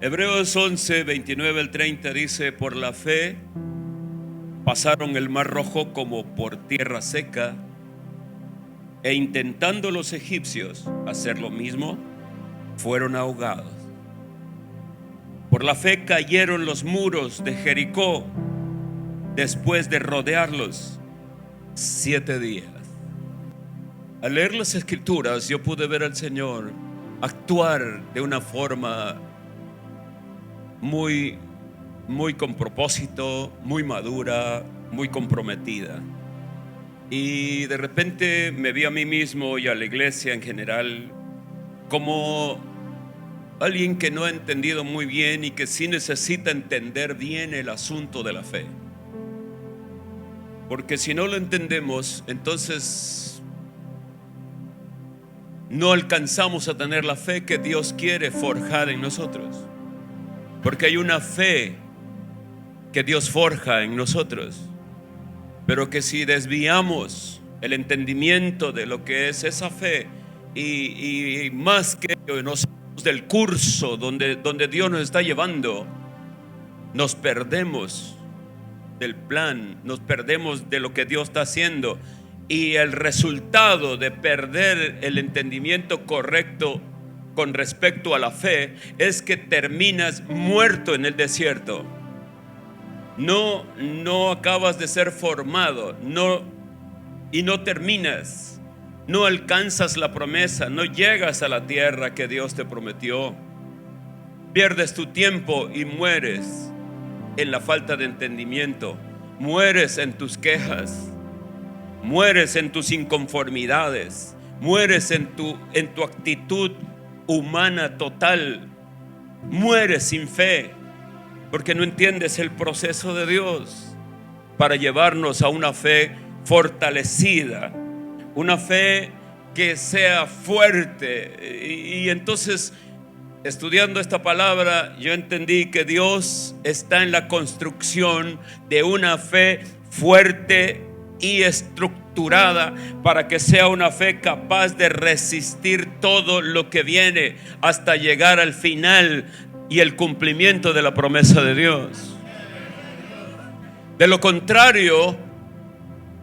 Hebreos 11, 29 al 30 dice: por la fe pasaron el mar rojo como por tierra seca, e intentando los egipcios hacer lo mismo, fueron ahogados. Por la fe cayeron los muros de Jericó después de rodearlos 7 días. Al leer las escrituras, yo pude ver al Señor actuar de una forma muy con propósito, muy madura, muy comprometida. Y de repente me vi a mí mismo y a la iglesia en general como alguien que no ha entendido muy bien y que sí necesita entender bien el asunto de la fe. Porque si no lo entendemos, entonces no alcanzamos a tener la fe que Dios quiere forjar en nosotros. Porque hay una fe que Dios forja en nosotros, pero que si desviamos el entendimiento de lo que es esa fe y más que nos salimos del curso donde Dios nos está llevando, nos perdemos del plan, nos perdemos de lo que Dios está haciendo, y el resultado de perder el entendimiento correcto con respecto a la fe es que terminas muerto en el desierto. No acabas de ser formado, y no terminas, no alcanzas la promesa, no llegas a la tierra que Dios te prometió. Pierdes tu tiempo y mueres en la falta de entendimiento, mueres en tus quejas, mueres en tus inconformidades, mueres en tu actitud humana total, mueres sin fe, porque no entiendes el proceso de Dios para llevarnos a una fe fortalecida, una fe que sea fuerte. Y entonces, estudiando esta palabra, yo entendí que Dios está en la construcción de una fe fuerte y estructurada para que sea una fe capaz de resistir todo lo que viene hasta llegar al final y el cumplimiento de la promesa de Dios. De lo contrario,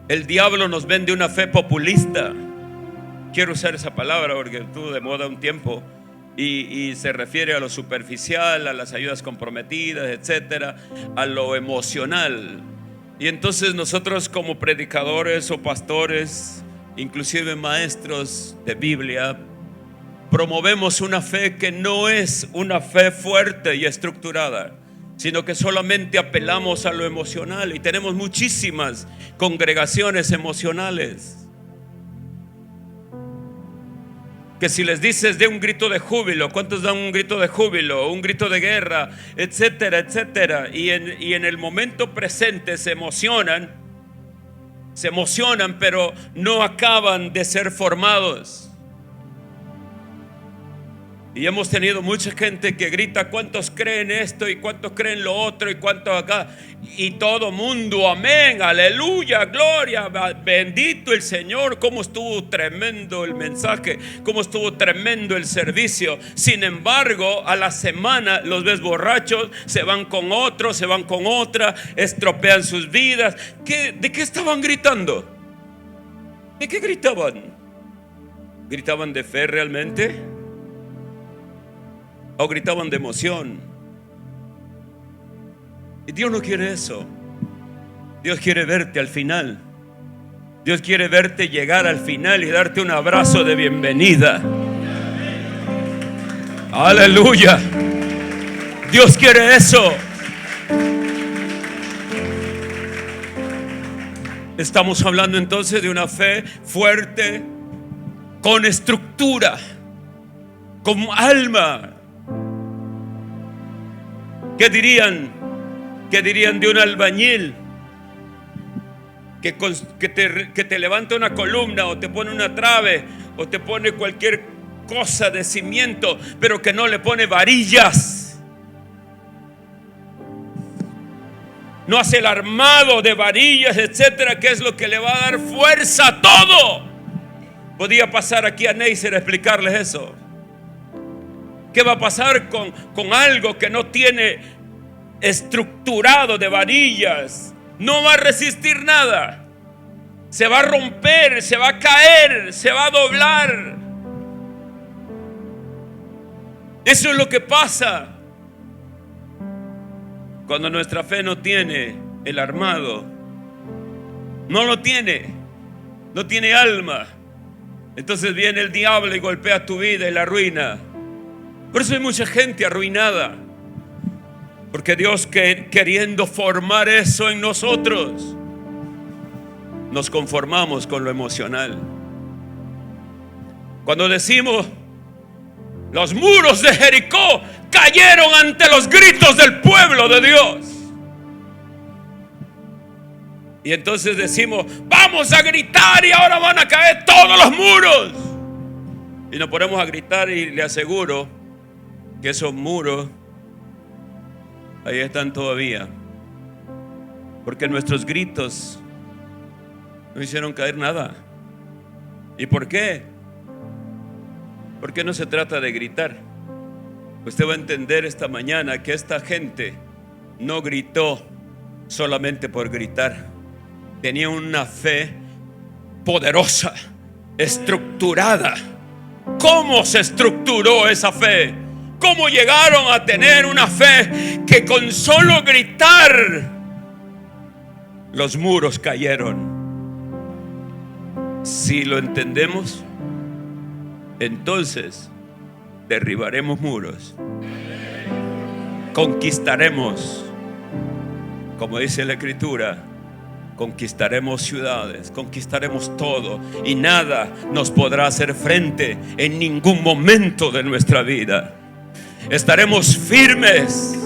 el diablo nos vende una fe populista. Quiero usar esa palabra porque estuvo de moda un tiempo y se refiere a lo superficial, a las ayudas comprometidas, etcétera, a lo emocional. Y entonces nosotros, como predicadores o pastores, inclusive maestros de Biblia, promovemos una fe que no es una fe fuerte y estructurada, sino que solamente apelamos a lo emocional. Y tenemos muchísimas congregaciones emocionales que si les dices de un grito de júbilo, ¿cuántos dan un grito de júbilo? Un grito de guerra, etcétera, etcétera. Y en el momento presente se emocionan, pero no acaban de ser formados. Y hemos tenido mucha gente que grita: ¿cuántos creen esto? Y ¿cuántos creen lo otro? Y ¿cuántos acá? Y todo mundo, amén, aleluya, gloria, bendito el Señor. Cómo estuvo tremendo el mensaje, cómo estuvo tremendo el servicio. Sin embargo, a la semana los ves borrachos, se van con otro, se van con otra, estropean sus vidas. ¿De qué estaban gritando? ¿De qué gritaban? ¿Gritaban de fe realmente? ¿O gritaban de emoción? Y Dios no quiere eso. Dios quiere verte al final. Dios quiere verte llegar al final y darte un abrazo de bienvenida. Aleluya. Dios quiere eso. Estamos hablando entonces de una fe fuerte, con estructura, con alma. ¿Qué dirían de un albañil que te levanta una columna o te pone una trave o te pone cualquier cosa de cimiento, pero que no le pone varillas? No hace el armado de varillas, etcétera, que es lo que le va a dar fuerza a todo. Podía pasar aquí a Neisser a explicarles eso. ¿Qué va a pasar con algo que no tiene estructurado de varillas? No va a resistir nada. Se va a romper, se va a caer, se va a doblar. Eso es lo que pasa cuando nuestra fe no tiene el armado. No lo tiene. No tiene alma. Entonces viene el diablo y golpea tu vida y la arruina. Por eso hay mucha gente arruinada, porque Dios, queriendo formar eso en nosotros, nos conformamos con lo emocional. Cuando decimos, los muros de Jericó cayeron ante los gritos del pueblo de Dios. Y entonces decimos, vamos a gritar y ahora van a caer todos los muros. Y nos ponemos a gritar y le aseguro que esos muros ahí están todavía. Porque nuestros gritos no hicieron caer nada. ¿Y por qué? Porque no se trata de gritar. Usted va a entender esta mañana que esta gente no gritó solamente por gritar. Tenía una fe poderosa, estructurada. ¿Cómo se estructuró esa fe? ¿Cómo llegaron a tener una fe que con solo gritar los muros cayeron? Si lo entendemos, entonces derribaremos muros, conquistaremos, como dice la Escritura, conquistaremos ciudades, conquistaremos todo, y nada nos podrá hacer frente en ningún momento de nuestra vida. Estaremos firmes.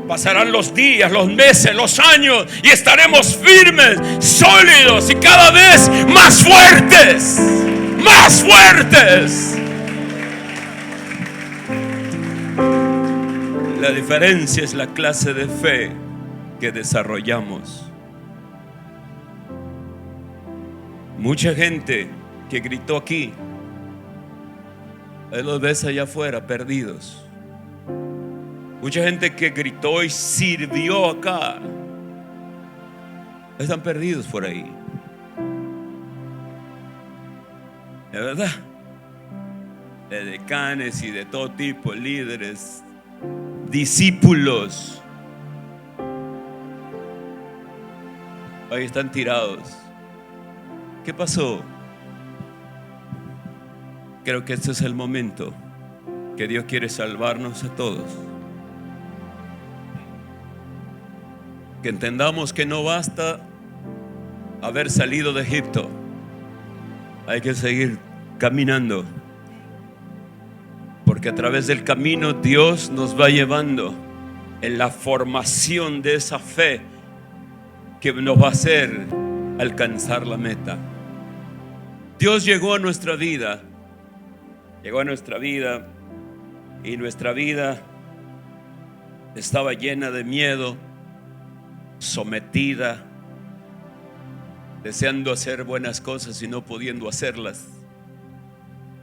Pasarán los días, los meses, los años, y estaremos firmes, sólidos y cada vez más fuertes. Más fuertes. La diferencia es la clase de fe que desarrollamos. Mucha gente que gritó aquí, ahí los ves allá afuera perdidos. Mucha gente que gritó y sirvió acá, están perdidos por ahí. De verdad, de decanes y de todo tipo, líderes, discípulos, ahí están tirados. ¿Qué pasó? Creo que este es el momento que Dios quiere salvarnos a todos. Que entendamos que no basta haber salido de Egipto. Hay que seguir caminando, porque a través del camino Dios nos va llevando en la formación de esa fe que nos va a hacer alcanzar la meta. Dios llegó a nuestra vida, y nuestra vida estaba llena de miedo, sometida, deseando hacer buenas cosas y no pudiendo hacerlas,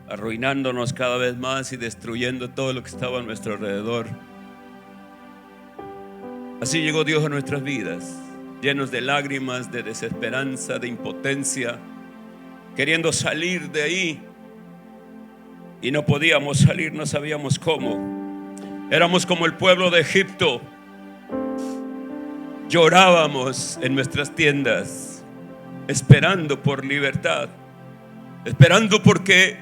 arruinándonos cada vez más y destruyendo todo lo que estaba a nuestro alrededor. Así llegó Dios a nuestras vidas, llenos de lágrimas, de desesperanza, de impotencia, queriendo salir de ahí, y no podíamos salir, no sabíamos cómo. Éramos como el pueblo de Egipto. Llorábamos en nuestras tiendas, esperando por libertad, esperando porque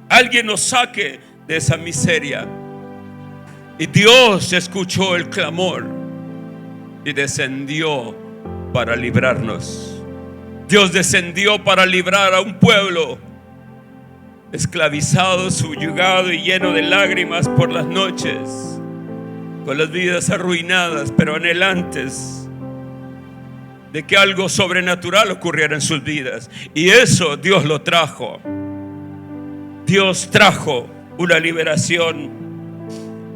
alguien nos saque de esa miseria. Y Dios escuchó el clamor y descendió para librarnos. Dios descendió para librar a un pueblo esclavizado, subyugado y lleno de lágrimas por las noches, con las vidas arruinadas, pero anhelantes de que algo sobrenatural ocurriera en sus vidas. Y eso Dios lo trajo. Dios trajo una liberación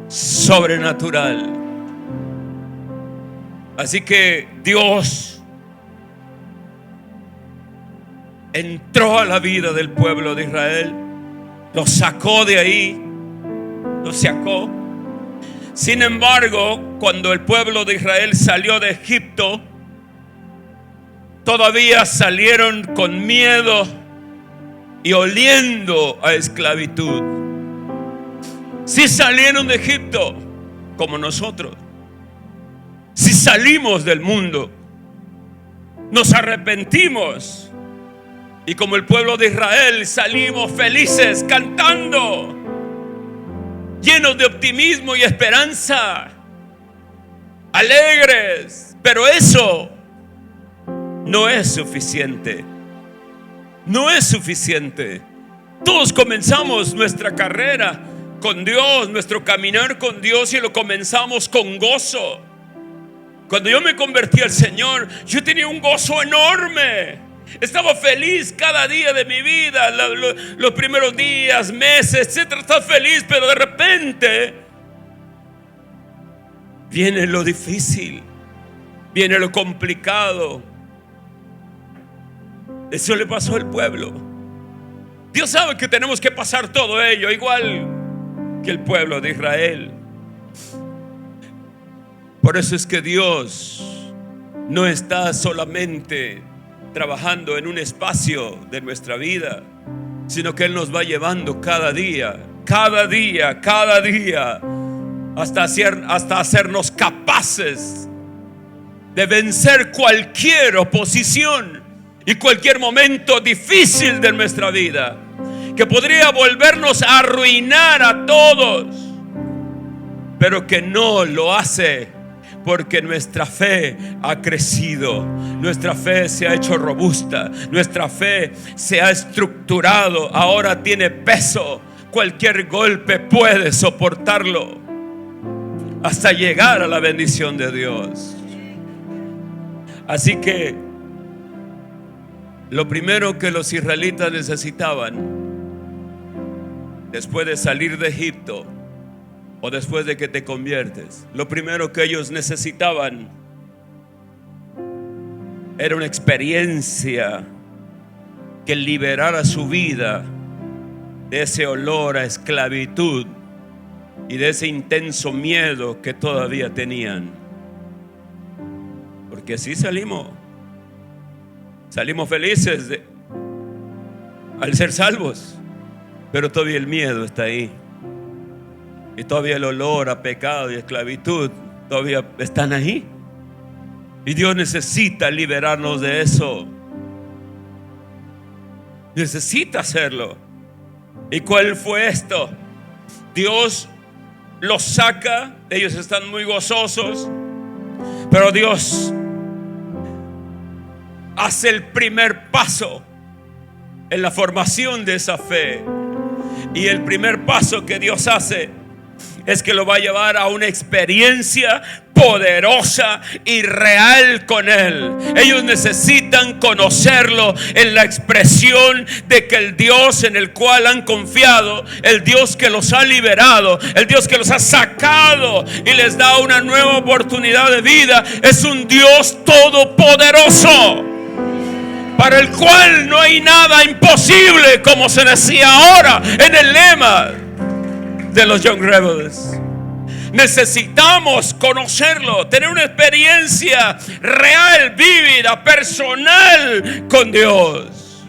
sobrenatural. Así que Dios entró a la vida del pueblo de Israel, los sacó de ahí los sacó. Sin embargo, cuando el pueblo de Israel salió de Egipto, todavía salieron con miedo y oliendo a esclavitud. Si salieron de Egipto como nosotros, si salimos del mundo, nos arrepentimos y como el pueblo de Israel salimos felices, cantando, llenos de optimismo y esperanza, alegres. Pero eso no es suficiente. No es suficiente. Todos comenzamos nuestra carrera con Dios, nuestro caminar con Dios, y lo comenzamos con gozo. Cuando yo me convertí al Señor, yo tenía un gozo enorme. Estaba feliz cada día de mi vida, los primeros días, meses, etcétera. Estaba feliz, pero de repente viene lo difícil, viene lo complicado. Eso le pasó al pueblo. Dios sabe que tenemos que pasar todo ello, igual que el pueblo de Israel. Por eso es que Dios no está solamente trabajando en un espacio de nuestra vida, sino que Él nos va llevando cada día, hasta hacernos capaces de vencer cualquier oposición y cualquier momento difícil de nuestra vida, que podría volvernos a arruinar a todos, pero que no lo hace, porque nuestra fe ha crecido, nuestra fe se ha hecho robusta, nuestra fe se ha estructurado, ahora tiene peso. Cualquier golpe puede soportarlo hasta llegar a la bendición de Dios. Así que lo primero que los israelitas necesitaban después de salir de Egipto, o después de que te conviertes, lo primero que ellos necesitaban era una experiencia que liberara su vida de ese olor a esclavitud y de ese intenso miedo que todavía tenían. Porque así salimos felices al ser salvos, pero todavía el miedo está ahí. Y todavía el olor a pecado y esclavitud todavía están ahí. Y Dios necesita liberarnos de eso. Necesita hacerlo. ¿Y cuál fue esto? Dios los saca, ellos están muy gozosos, pero Dios hace el primer paso en la formación de esa fe. Y el primer paso que Dios hace es que lo va a llevar a una experiencia poderosa y real con Él. Ellos necesitan conocerlo en la expresión de que el Dios en el cual han confiado, el Dios que los ha liberado, el Dios que los ha sacado y les da una nueva oportunidad de vida, es un Dios todopoderoso, para el cual no hay nada imposible, como se decía ahora en el lema de los Young Rebels. Necesitamos conocerlo, tener una experiencia real, vívida, personal con Dios.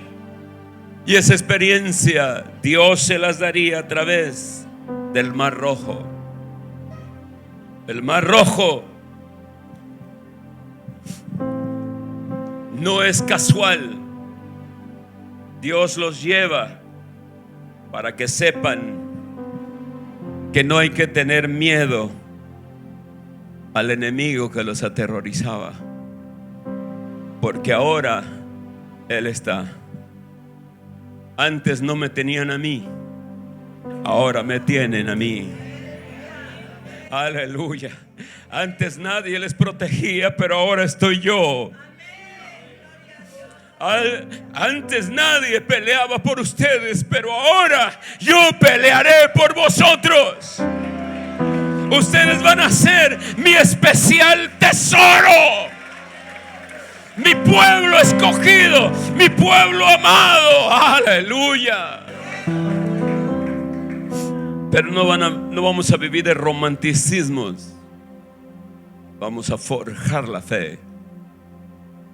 Y esa experiencia Dios se las daría a través del Mar Rojo. El Mar Rojo no es casual. Dios los lleva para que sepan que no hay que tener miedo al enemigo que los aterrorizaba, porque ahora Él está. Antes no me tenían a mí, ahora me tienen a mí. Aleluya. Antes nadie les protegía, pero ahora estoy yo. Antes nadie peleaba por ustedes, pero ahora yo pelearé por vosotros. Ustedes van a ser mi especial tesoro, mi pueblo escogido, mi pueblo amado. Aleluya. Pero no vamos a vivir de romanticismos. Vamos a forjar la fe.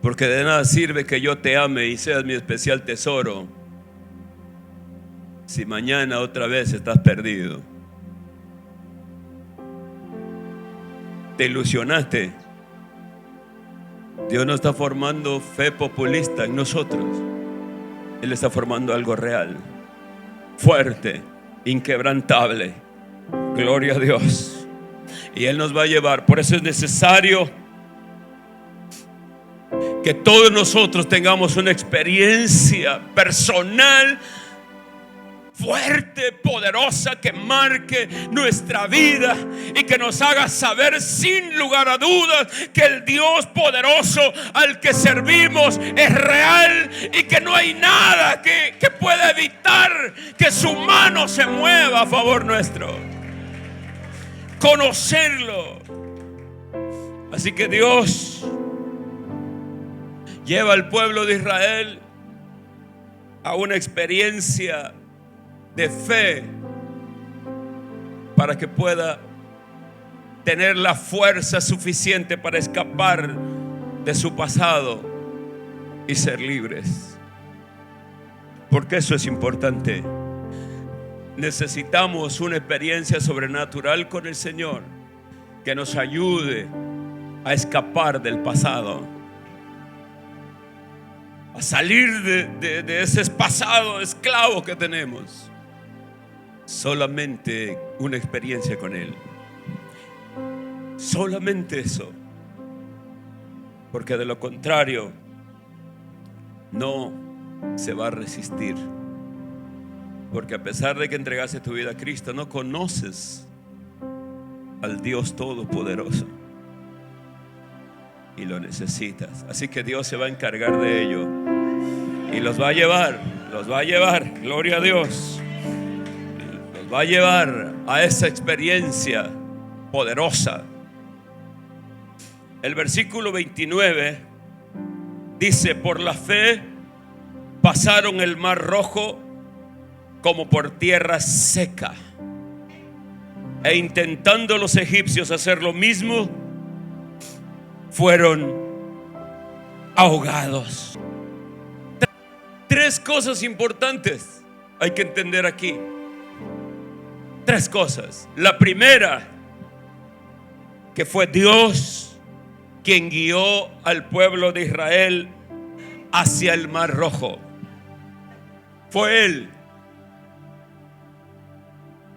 Porque de nada sirve que yo te ame y seas mi especial tesoro si mañana otra vez estás perdido. Te ilusionaste. Dios no está formando fe populista en nosotros. Él está formando algo real, fuerte, inquebrantable. Gloria a Dios. Y Él nos va a llevar. Por eso es necesario que todos nosotros tengamos una experiencia personal fuerte, poderosa, que marque nuestra vida y que nos haga saber sin lugar a dudas que el Dios poderoso al que servimos es real y que no hay nada que pueda evitar que su mano se mueva a favor nuestro. Conocerlo. Así que Dios lleva al pueblo de Israel a una experiencia de fe para que pueda tener la fuerza suficiente para escapar de su pasado y ser libres. Porque eso es importante. Necesitamos una experiencia sobrenatural con el Señor que nos ayude a escapar del pasado, a salir de ese pasado esclavo que tenemos. Solamente una experiencia con Él. Solamente eso. Porque de lo contrario no se va a resistir. Porque a pesar de que entregaste tu vida a Cristo, no conoces al Dios Todopoderoso y lo necesitas. Así que Dios se va a encargar de ello y los va a llevar, gloria a Dios. Los va a llevar a esa experiencia poderosa. El versículo 29 dice: por la fe pasaron el mar rojo como por tierra seca, e intentando los egipcios hacer lo mismo, fueron ahogados. Tres cosas importantes hay que entender aquí. Tres cosas. La primera, que fue Dios quien guió al pueblo de Israel hacia el mar rojo. Fue Él.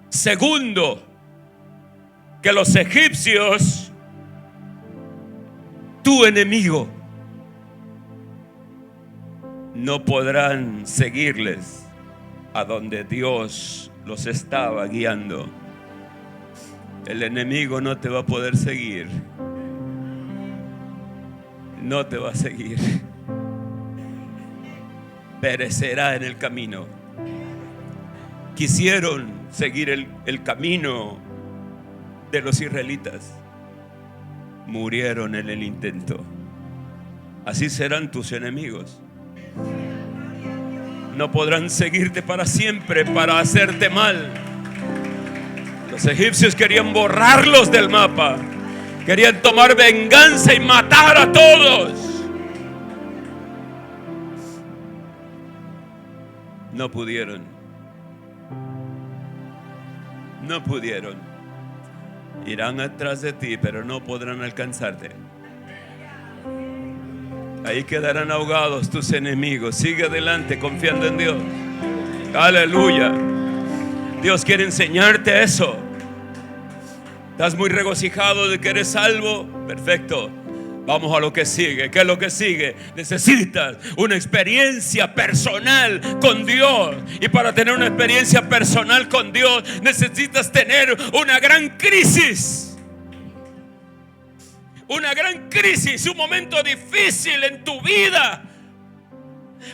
Segundo, que los egipcios, tu enemigo, no podrán seguirles a donde Dios los estaba guiando. El enemigo no te va a poder seguir. No te va a seguir. Perecerá en el camino. Quisieron seguir el camino de los israelitas. Murieron en el intento. Así serán tus enemigos. No podrán seguirte para siempre para hacerte mal. Los egipcios querían borrarlos del mapa. Querían tomar venganza y matar a todos. No pudieron. No pudieron. Irán atrás de ti, pero no podrán alcanzarte. Ahí quedarán ahogados tus enemigos. Sigue adelante confiando en Dios. Aleluya. Dios quiere enseñarte eso. ¿Estás muy regocijado de que eres salvo? Perfecto. Vamos a lo que sigue. ¿Qué es lo que sigue? Necesitas una experiencia personal con Dios. Y para tener una experiencia personal con Dios, necesitas tener una gran crisis. Una gran crisis, un momento difícil en tu vida,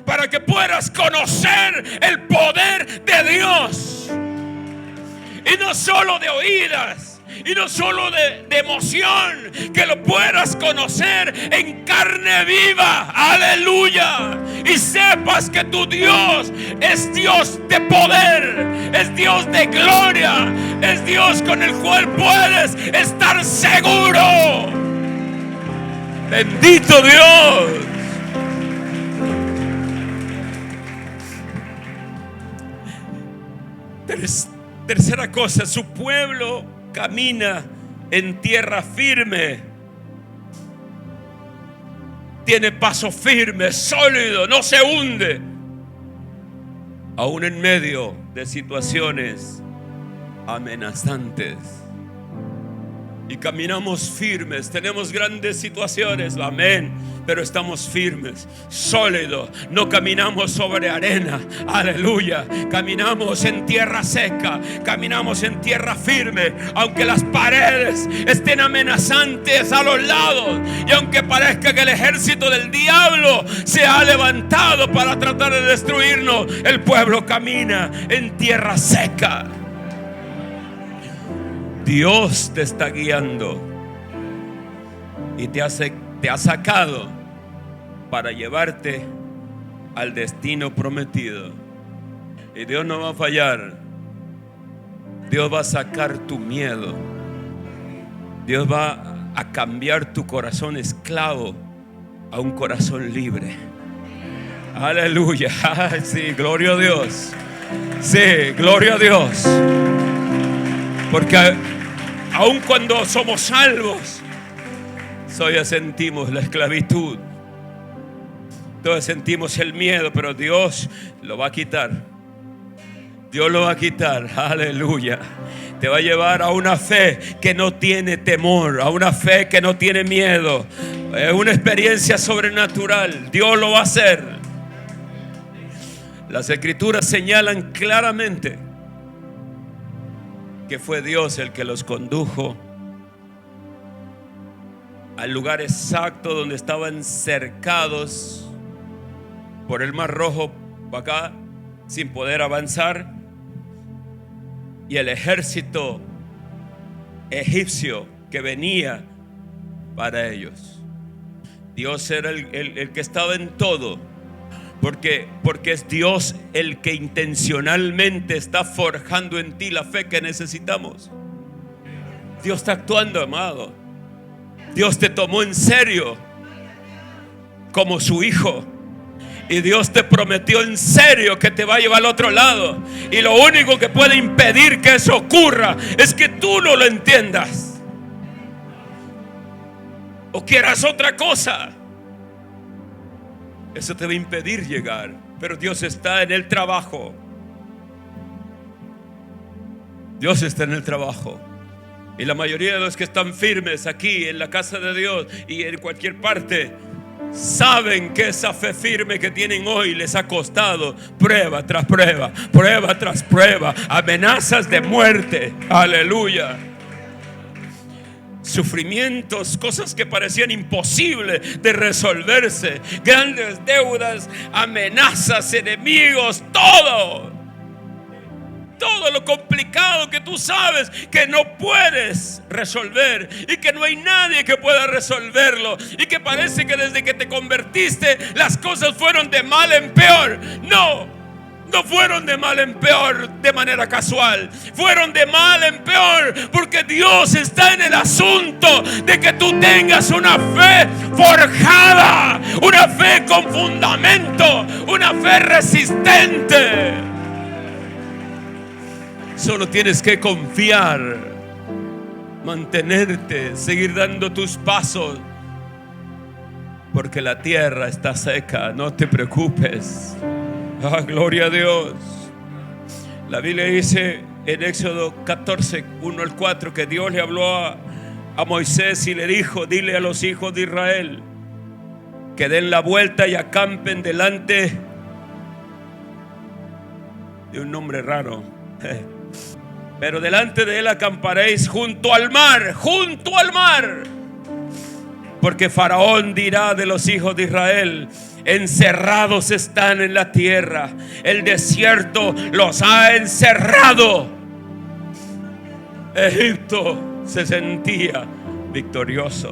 para que puedas conocer el poder de Dios. Y no solo de oídas, y no solo de emoción, que lo puedas conocer en carne viva. Aleluya. Y sepas que tu Dios es Dios de poder, es Dios de gloria, es Dios con el cual puedes estar seguro. Bendito Dios. Tercera cosa, su pueblo camina en tierra firme. Tiene paso firme, sólido, no se hunde, aún en medio de situaciones amenazantes. Y caminamos firmes. Tenemos grandes situaciones, amén, pero estamos firmes, sólidos. No caminamos sobre arena, aleluya. Caminamos en tierra seca, caminamos en tierra firme. Aunque las paredes estén amenazantes a los lados, y aunque parezca que el ejército del diablo se ha levantado para tratar de destruirnos, el pueblo camina en tierra seca. Dios te está guiando y te ha sacado para llevarte al destino prometido. Y Dios no va a fallar. Dios va a sacar tu miedo. Dios va a cambiar tu corazón esclavo a un corazón libre. Aleluya. Sí, gloria a Dios. Sí, gloria a Dios. Porque aun cuando somos salvos, todavía sentimos la esclavitud, todavía sentimos el miedo, pero Dios lo va a quitar. Dios lo va a quitar, aleluya. Te va a llevar a una fe que no tiene temor, a una fe que no tiene miedo. Es una experiencia sobrenatural. Dios lo va a hacer. Las escrituras señalan claramente que fue Dios el que los condujo al lugar exacto donde estaban cercados por el Mar Rojo, acá, sin poder avanzar, y el ejército egipcio que venía para ellos. Dios era el que estaba en todo, porque es Dios el que intencionalmente está forjando en ti la fe que necesitamos. Dios está actuando, amado. Dios te tomó en serio como su hijo, y Dios te prometió en serio que te va a llevar al otro lado. Y lo único que puede impedir que eso ocurra es que tú no lo entiendas o quieras otra cosa. Eso te va a impedir llegar. Pero Dios está en el trabajo. Dios está en el trabajo. Y la mayoría de los que están firmes aquí en la casa de Dios y en cualquier parte saben que esa fe firme que tienen hoy les ha costado prueba tras prueba, prueba tras prueba, amenazas de muerte, aleluya, sufrimientos, cosas que parecían imposibles de resolverse, grandes deudas, amenazas, enemigos, todo lo complicado que tú sabes que no puedes resolver y que no hay nadie que pueda resolverlo, y que parece que desde que te convertiste las cosas fueron de mal en peor. No fueron de mal en peor de manera casual, fueron de mal en peor porque Dios está en el asunto de que tú tengas una fe forjada, una fe con fundamento, una fe resistente. Solo tienes que confiar, mantenerte, seguir dando tus pasos, porque la tierra está seca. No te preocupes. Gloria a Dios. La Biblia dice en Éxodo 14, 1 al 4, que Dios le habló a Moisés y le dijo: dile a los hijos de Israel que den la vuelta y acampen delante de un nombre raro. Pero delante de él acamparéis junto al mar, porque Faraón dirá de los hijos de Israel: encerrados están en la tierra, el desierto los ha encerrado. Egipto se sentía victorioso.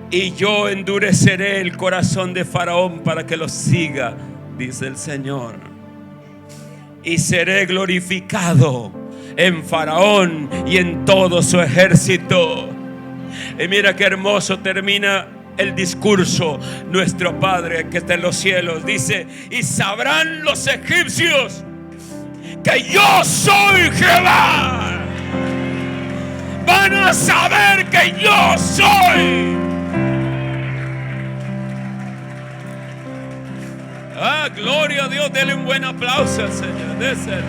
Y yo endureceré el corazón de Faraón para que lo siga, dice el Señor. Y seré glorificado en Faraón y en todo su ejército. Y mira qué hermoso termina el discurso nuestro Padre que está en los cielos. Dice: y sabrán los egipcios que yo soy Jehová. Van a saber que yo soy. Ah, gloria a Dios. Dele un buen aplauso al Señor. Déselo.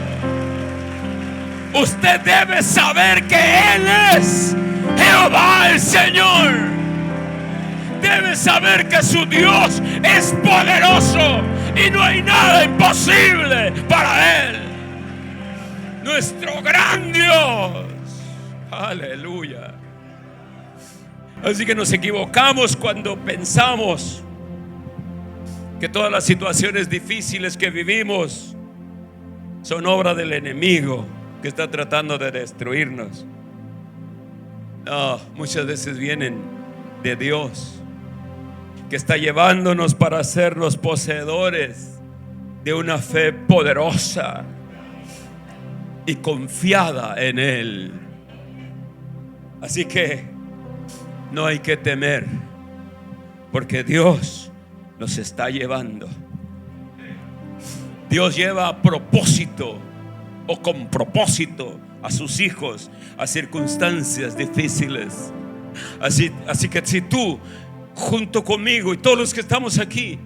Usted debe saber que Él es Jehová el Señor. Debe saber que su Dios es poderoso y no hay nada imposible para Él. Nuestro gran Dios. Aleluya. Así que nos equivocamos cuando pensamos que todas las situaciones difíciles que vivimos son obra del enemigo que está tratando de destruirnos. No, muchas veces vienen de Dios, que está llevándonos para hacernos poseedores de una fe poderosa y confiada en Él. Así que no hay que temer, porque Dios nos está llevando. Dios lleva a propósito o con propósito a sus hijos a circunstancias difíciles. Así que si tú, junto conmigo y todos los que estamos aquí,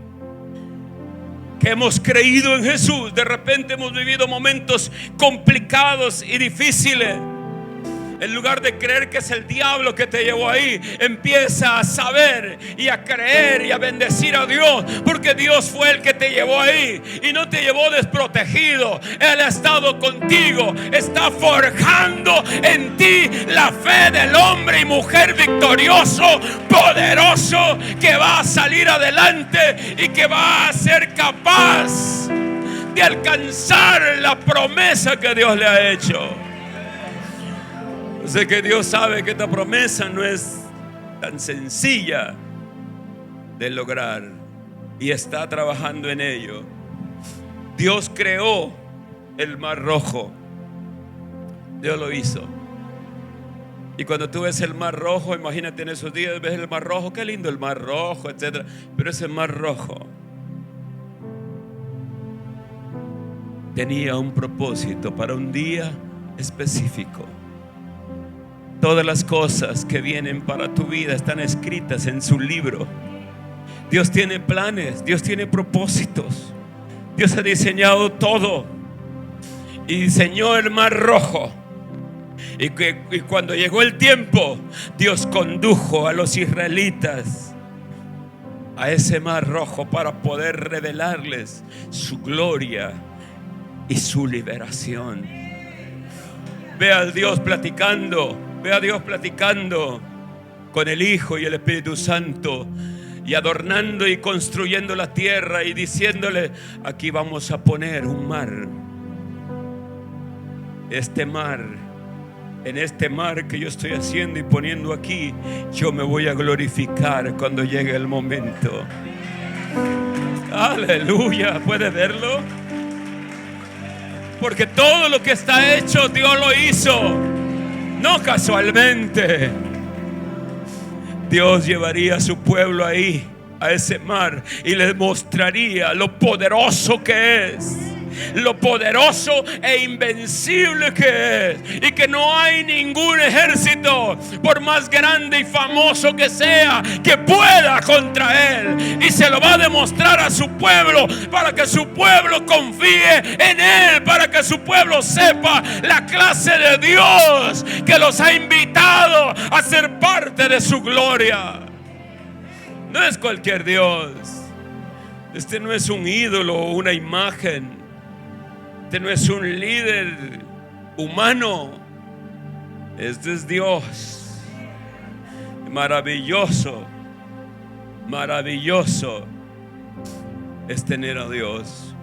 que hemos creído en Jesús, de repente hemos vivido momentos complicados y difíciles, en lugar de creer que es el diablo que te llevó ahí, empieza a saber y a creer y a bendecir a Dios, porque Dios fue el que te llevó ahí y no te llevó desprotegido. Él ha estado contigo, está forjando en ti la fe del hombre y mujer victorioso, poderoso, que va a salir adelante y que va a ser capaz de alcanzar la promesa que Dios le ha hecho. Sé que Dios sabe que esta promesa no es tan sencilla de lograr y está trabajando en ello. Dios creó el Mar Rojo. Dios lo hizo. Y cuando tú ves el Mar Rojo, imagínate en esos días, ves el Mar Rojo, qué lindo el Mar Rojo, etc. Pero ese Mar Rojo tenía un propósito para un día específico. Todas las cosas que vienen para tu vida están escritas en su libro. Dios tiene planes, Dios tiene propósitos. Dios ha diseñado todo y diseñó el Mar Rojo. Y cuando llegó el tiempo, Dios condujo a los israelitas a ese Mar Rojo para poder revelarles su gloria y su liberación. Ve a Dios platicando con el Hijo y el Espíritu Santo, y adornando y construyendo la tierra y diciéndole: aquí vamos a poner un mar. Este mar, en este mar que yo estoy haciendo y poniendo aquí, yo me voy a glorificar cuando llegue el momento. Aleluya, ¿puede verlo? Porque todo lo que está hecho, Dios lo hizo, no casualmente. Dios llevaría a su pueblo ahí, a ese mar, y les mostraría lo poderoso que es, lo poderoso e invencible que es, y que no hay ningún ejército, por más grande y famoso que sea, que pueda contra él. Y se lo va a demostrar a su pueblo, para que su pueblo confíe en él, para que su pueblo sepa la clase de Dios que los ha invitado a ser parte de su gloria. No es cualquier Dios. Este no es un ídolo o una imagen. Este no es un líder humano. Este es Dios. Maravilloso, maravilloso es tener a Dios.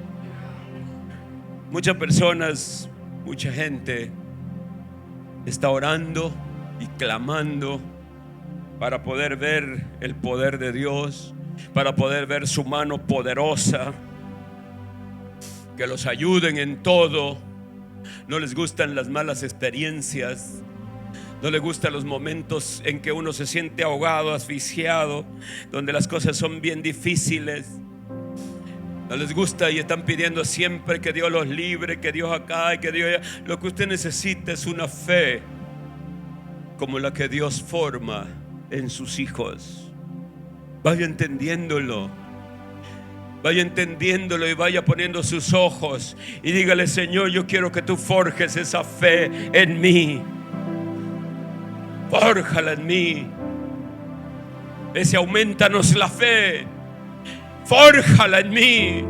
Muchas personas, mucha gente está orando y clamando para poder ver el poder de Dios, para poder ver su mano poderosa, que los ayuden en todo. No les gustan las malas experiencias, no les gustan los momentos en que uno se siente ahogado, asfixiado, donde las cosas son bien difíciles. No les gusta y están pidiendo siempre que Dios los libre, que Dios acá y que Dios allá. Lo que usted necesita es una fe como la que Dios forma en sus hijos. Vaya entendiéndolo. Vaya entendiéndolo y vaya poniendo sus ojos y dígale: Señor, yo quiero que tú forjes esa fe en mí. Fórjala en mí. Ese aumentanos la fe. Fórjala en mí.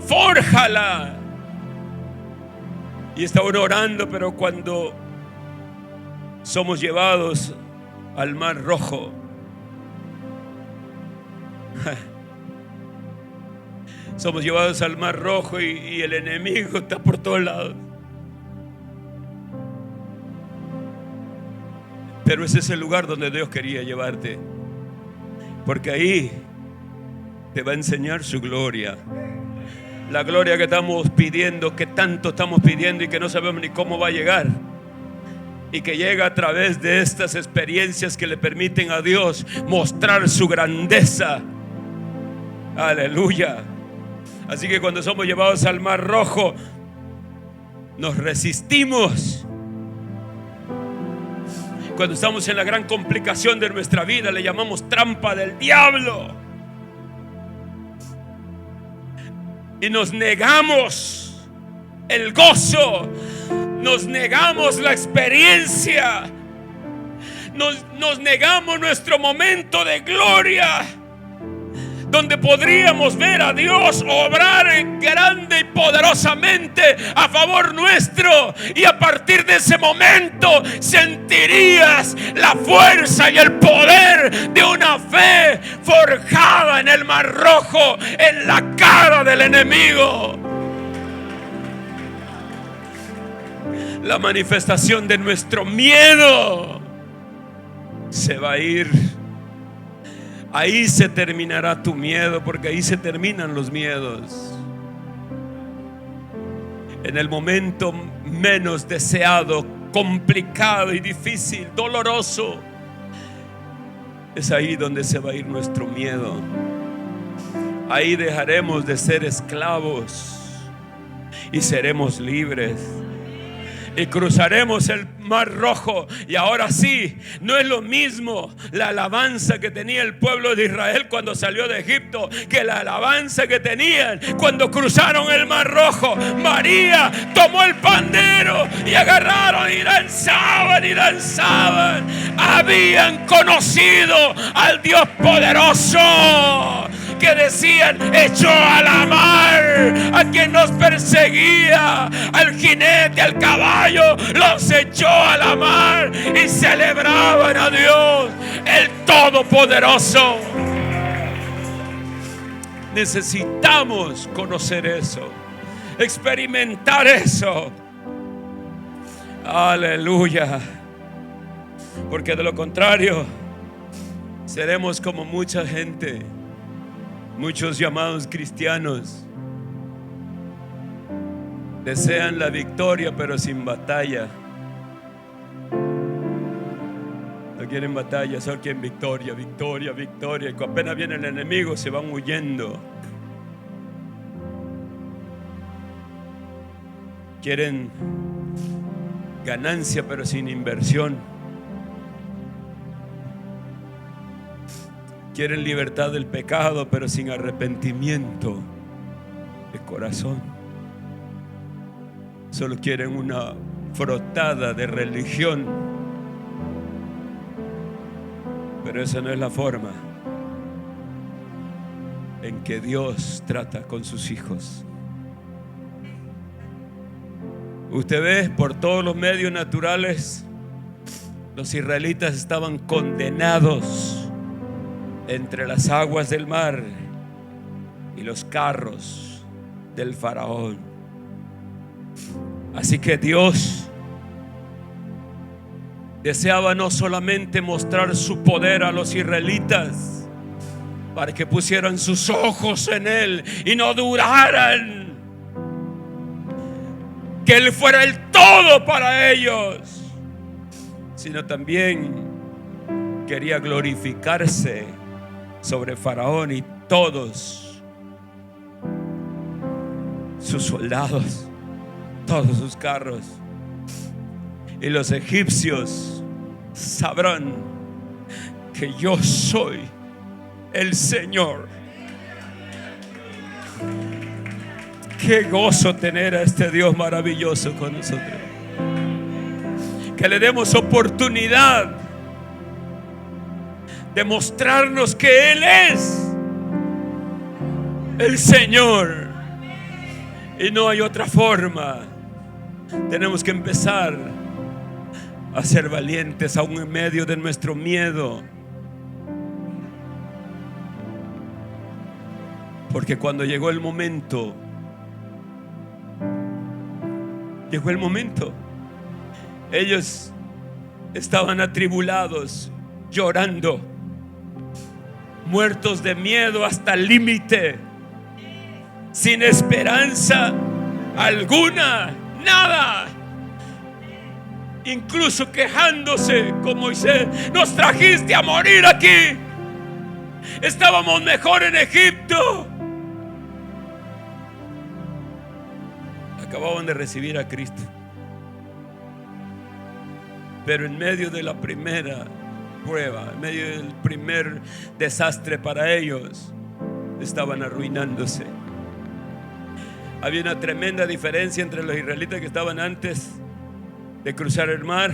Fórjala. Y está uno orando, pero cuando somos llevados al Mar Rojo, somos llevados al Mar Rojo y el enemigo está por todos lados. Pero ese es el lugar donde Dios quería llevarte, porque ahí te va a enseñar su gloria. La gloria que estamos pidiendo, que tanto estamos pidiendo y que no sabemos ni cómo va a llegar. Y que llega a través de estas experiencias que le permiten a Dios mostrar su grandeza. Aleluya. Así que cuando somos llevados al Mar Rojo, nos resistimos. Cuando estamos en la gran complicación de nuestra vida, le llamamos trampa del diablo. Y nos negamos el gozo, nos negamos la experiencia, nos negamos nuestro momento de gloria, donde podríamos ver a Dios obrar grande y poderosamente a favor nuestro. Y a partir de ese momento sentirías la fuerza y el poder de una fe forjada en el Mar Rojo, en la cara del enemigo. La manifestación de nuestro miedo se va a ir. Ahí se terminará tu miedo, porque ahí se terminan los miedos. En el momento menos deseado, complicado y difícil, doloroso, es ahí donde se va a ir nuestro miedo. Ahí dejaremos de ser esclavos y seremos libres. Y cruzaremos el Mar Rojo. Y ahora sí, no es lo mismo la alabanza que tenía el pueblo de Israel cuando salió de Egipto que la alabanza que tenían cuando cruzaron el Mar Rojo. María tomó el pandero y agarraron y danzaban y danzaban. Habían conocido al Dios poderoso, que decían: echó a la mar a quien nos perseguía, al jinete, al caballo, los echó a la mar, y celebraban a Dios, el Todopoderoso. Necesitamos conocer eso, experimentar eso. Aleluya. Porque de lo contrario seremos como mucha gente, muchos llamados cristianos, desean la victoria pero sin batalla. No quieren batalla, solo quieren victoria, victoria, victoria. Y cuando apenas viene el enemigo se van huyendo. Quieren ganancia pero sin inversión. Quieren libertad del pecado pero sin arrepentimiento de corazón. Solo quieren una frotada de religión, pero esa no es la forma en que Dios trata con sus hijos. Usted ve por todos los medios naturales, los israelitas estaban condenados entre las aguas del mar y los carros del faraón. Así que Dios deseaba no solamente mostrar su poder a los israelitas para que pusieran sus ojos en Él y no dudaran que Él fuera el todo para ellos, sino también quería glorificarse sobre Faraón y todos sus soldados, todos sus carros. Y los egipcios sabrán que yo soy el Señor. Qué gozo tener a este Dios maravilloso con nosotros. Que le demos oportunidad de mostrarnos que Él es el Señor y no hay otra forma. Tenemos que empezar a ser valientes aún en medio de nuestro miedo, porque cuando llegó el momento, ellos estaban atribulados, llorando, muertos de miedo hasta el límite, sin esperanza alguna, nada. Incluso quejándose con Moisés: nos trajiste a morir aquí, estábamos mejor en Egipto. Acababan de recibir a Cristo, pero en medio de la primera prueba, en medio del primer desastre para ellos, estaban arruinándose. Había una tremenda diferencia entre los israelitas que estaban antes de cruzar el mar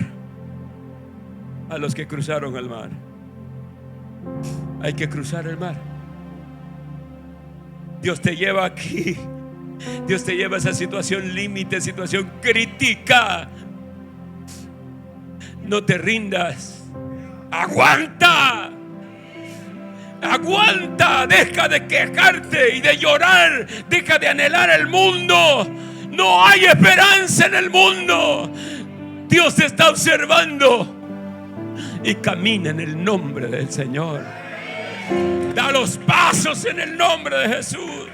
a los que cruzaron el mar. Hay que cruzar el mar. Dios te lleva aquí, Dios te lleva a esa situación límite, situación crítica. No te rindas, aguanta, aguanta, deja de quejarte y de llorar, deja de anhelar el mundo. No hay esperanza en el mundo. Dios te está observando y camina en el nombre del Señor. Da los pasos en el nombre de Jesús.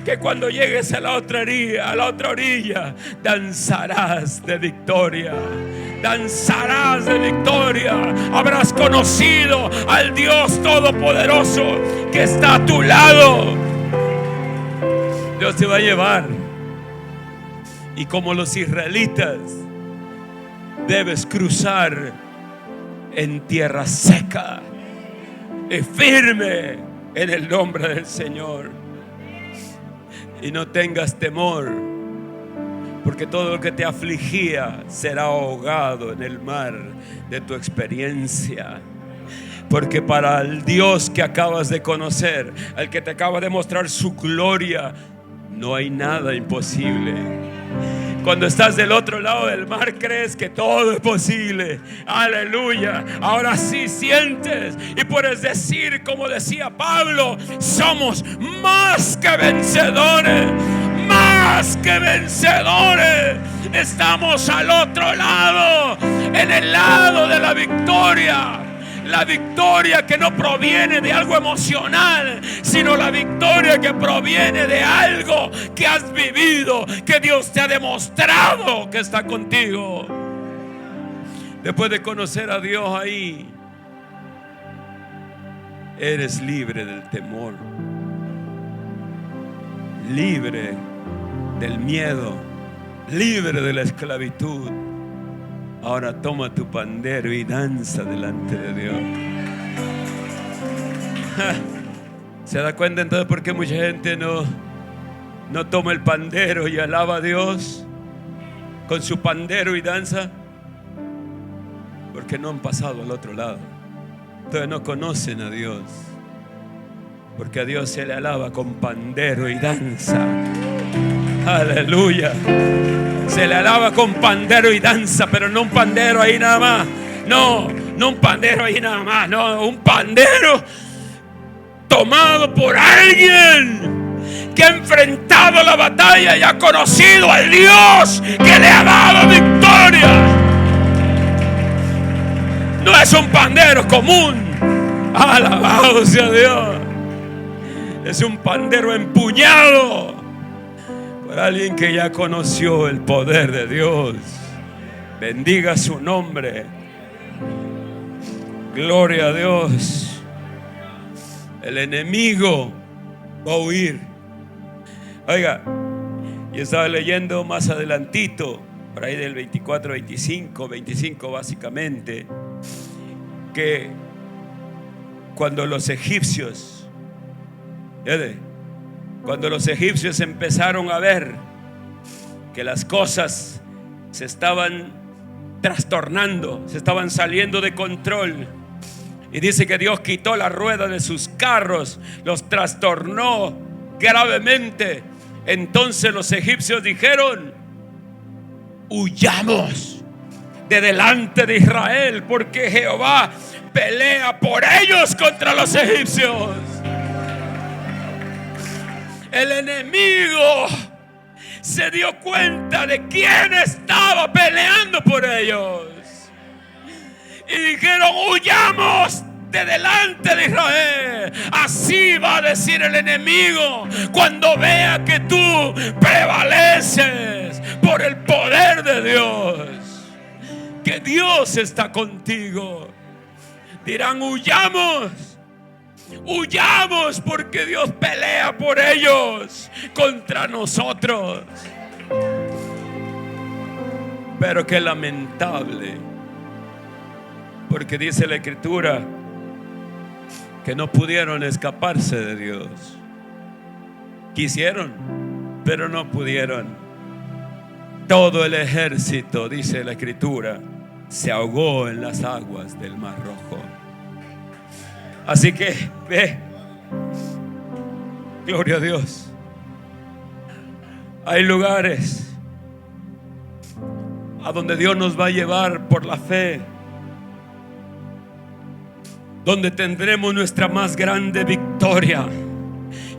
Que cuando llegues a la otra orilla, danzarás de victoria. Danzarás de victoria. Habrás conocido al Dios Todopoderoso que está a tu lado. Dios te va a llevar. Y como los israelitas, debes cruzar en tierra seca y firme en el nombre del Señor. Y no tengas temor, porque todo lo que te afligía será ahogado en el mar de tu experiencia. Porque para el Dios que acabas de conocer, al que te acaba de mostrar su gloria, no hay nada imposible. Cuando estás del otro lado del mar, crees que todo es posible. Aleluya. Ahora sí sientes y puedes decir, como decía Pablo: somos más que vencedores. Más que vencedores. Estamos al otro lado, en el lado de la victoria. La victoria que no proviene de algo emocional, sino la victoria que proviene de algo que has vivido, que Dios te ha demostrado que está contigo. Después de conocer a Dios ahí, eres libre del temor, libre del miedo, libre de la esclavitud. Ahora toma tu pandero y danza delante de Dios. ¿Se da cuenta entonces por qué mucha gente no toma el pandero y alaba a Dios con su pandero y danza? Porque no han pasado al otro lado. Entonces no conocen a Dios. Porque a Dios se le alaba con pandero y danza. Aleluya. Se le alaba con pandero y danza, pero no un pandero ahí nada más. No un pandero ahí nada más. No, un pandero tomado por alguien que ha enfrentado la batalla y ha conocido al Dios que le ha dado victoria. es un pandero común. Alabado sea Dios. Es un pandero empuñado por alguien que ya conoció el poder de Dios. Bendiga su nombre. Gloria a Dios. El enemigo va a huir. Oiga, yo estaba leyendo más adelantito, por ahí del 24, 25 básicamente, que cuando los egipcios empezaron a ver que las cosas se estaban trastornando, se estaban saliendo de control, y dice que Dios quitó la rueda de sus carros, los trastornó gravemente. Entonces los egipcios dijeron: huyamos de delante de Israel, porque Jehová pelea por ellos contra los egipcios. El enemigo se dio cuenta de quién estaba peleando por ellos y dijeron: huyamos de delante de Israel. Así va a decir el enemigo cuando vea que tú prevaleces por el poder de Dios, que Dios está contigo. Dirán: huyamos porque Dios pelea por ellos contra nosotros. Pero qué lamentable, porque dice la Escritura que no pudieron escaparse de Dios. Quisieron, pero no pudieron. Todo el ejército, dice la Escritura, se ahogó en las aguas del Mar Rojo. Así que ve, gloria a Dios. Hay lugares a donde Dios nos va a llevar por la fe, donde tendremos nuestra más grande victoria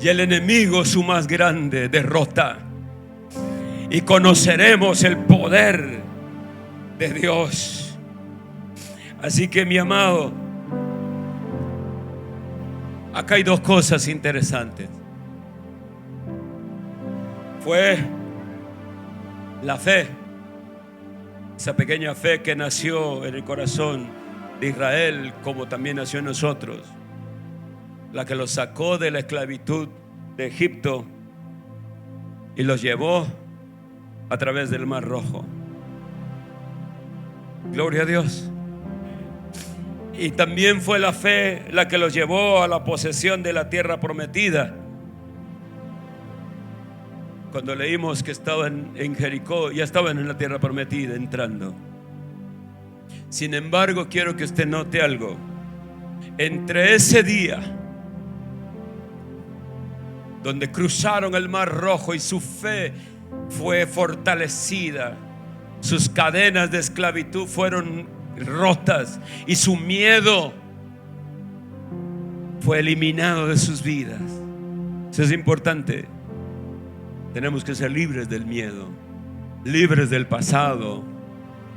y el enemigo su más grande derrota, y conoceremos el poder de Dios. Así que, mi amado, acá hay dos cosas interesantes. Fue la fe, esa pequeña fe que nació en el corazón de Israel, como también nació en nosotros, la que los sacó de la esclavitud de Egipto y los llevó a través del Mar Rojo. Gloria a Dios. Y también fue la fe la que los llevó a la posesión de la tierra prometida. Cuando leímos que estaban en Jericó, ya estaban en la tierra prometida entrando. Sin embargo, quiero que usted note algo. Entre ese día donde cruzaron el Mar Rojo y su fe fue fortalecida, sus cadenas de esclavitud fueron rotas y su miedo fue eliminado de sus vidas. Eso es importante. Tenemos que ser libres del miedo, libres del pasado,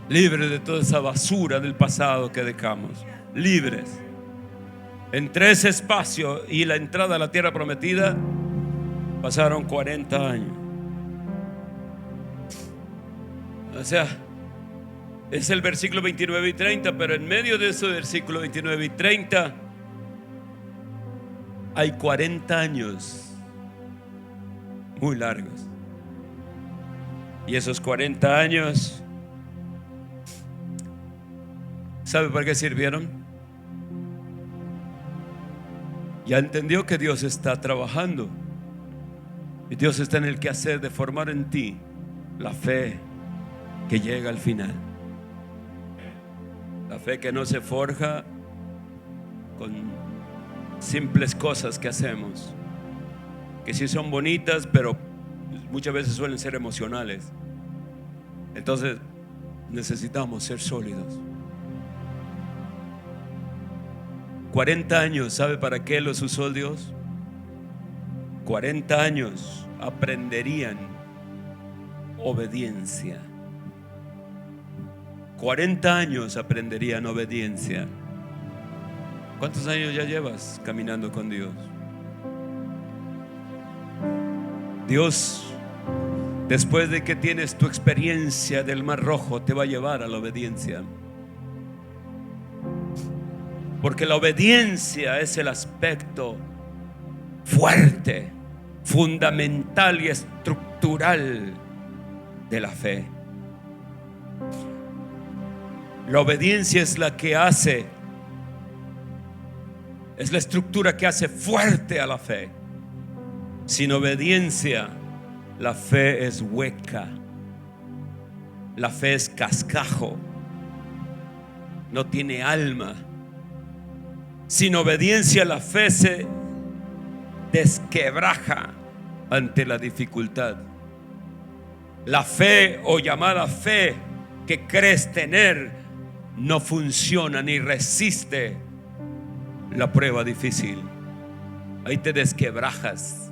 libres de toda esa basura del pasado que dejamos. Libres. Entre ese espacio y la entrada a la tierra prometida pasaron 40 años. O sea, es el versículo 29 y 30, pero en medio de ese versículo 29 y 30 hay 40 años muy largos. Y esos 40 años, ¿sabe para qué sirvieron? Ya entendió que Dios está trabajando y Dios está en el quehacer de formar en ti la fe que llega al final. La fe que no se forja con simples cosas que hacemos, que sí son bonitas, pero muchas veces suelen ser emocionales. Entonces necesitamos ser sólidos. 40 años, ¿sabe para qué los usó Dios? 40 años aprenderían obediencia. 40 años aprenderían obediencia. ¿Cuántos años ya llevas caminando con Dios? Dios, después de que tienes tu experiencia del Mar Rojo, te va a llevar a la obediencia. Porque la obediencia es el aspecto fuerte, fundamental y estructural de la fe. La obediencia es la que hace, es la estructura que hace fuerte a la fe. Sin obediencia, la fe es hueca. La fe es cascajo. No tiene alma. Sin obediencia, la fe se desquebraja ante la dificultad. La fe, o llamada fe, que crees tener, no funciona ni resiste la prueba difícil. Ahí te desquebrajas.